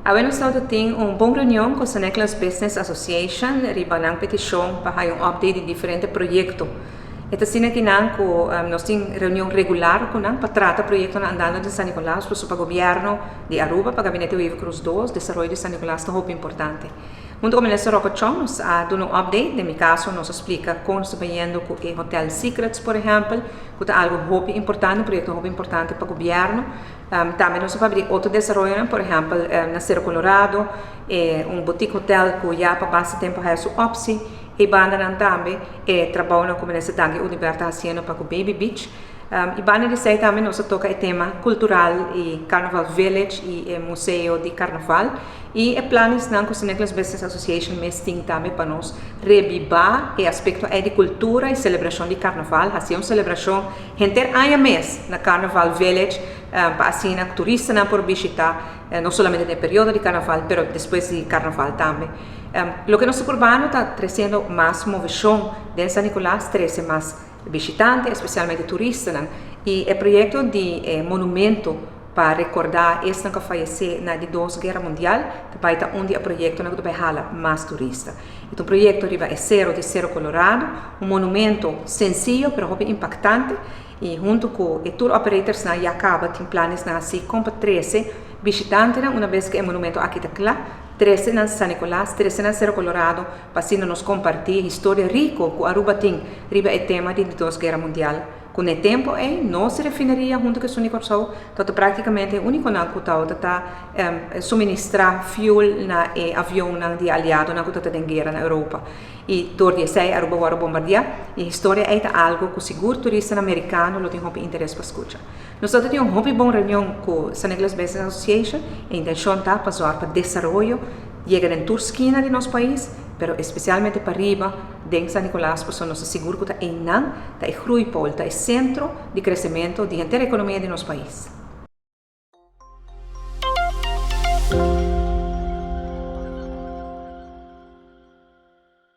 Nós temos uma boa reunião com a San Nicolas Business Association, riba ng petição para um update de diferentes projetos. Esta sina que nós temos reunião regular com para tratar projetos andando de San Nicolas para o governo de Aruba, para o gabinete Wave Cruz 2, desenvolvimento de San Nicolas é muito importante. Junto com o Ministro Rocochon, nós damos um update, no caso, nós explica como estamos vendo com o Hotel Secrets, por exemplo, que é algo muito importante, um projeto muito importante para o governo. Também nós vamos abrir outro desenvolvimento, por exemplo, na Cerro Colorado, um boutique hotel que já para bastante tempo é o OPSI, e banda também trabalha na comunidade universitária fazendo para o Baby Beach. E banda de sei também nós toca o tema cultural e Carnaval Village e museu de Carnaval e planos na San Nicolas Business Association mas tem também para nós revivar o aspecto de cultura e celebração de Carnaval, assim uma celebração inteira ano mês na Carnaval Village para assim a turista não por visitar não somente no período de Carnaval, mas depois de Carnaval também. Lo que nosso urbano está trazendo mais movição de San Nicolas, traz mais visitantes, especialmente turistas, e o projeto de monumento para recordar esse que faleceu na de Duas Guerra Mundial, também está um projeto que vai jalar mais turistas. Então, o projeto é Cerro Colorado, um monumento sencillo, mas muito impactante, e junto com o tour operators já acaba tem planos assim como 13 visitantes, uma vez que o monumento aqui está lá, 13 na San Nicolas, 13 na Cerro Colorado, para nos compartilhar a história rica que Aruba tem, riba o tema de Duas Guerra Mundial. Com o tempo, não se refinaria junto com o Unicorsol, então praticamente o único que está suministrar fuel na avião de aliado na que está em guerra na Europa. E torna se Aruba vai bombardear, e a história é algo que o seguro turista americano não tem muito interesse para escutar. Nós temos uma muito boa reunião com a San Nicolas Business Association, e a intenção está para desenvolver, chegar em toda esquina de nosso país, pero especialmente para arriba, de San Nicolas, para nós seguros que está em grande polo, está centro de crescimento da inteira economia de nosso país.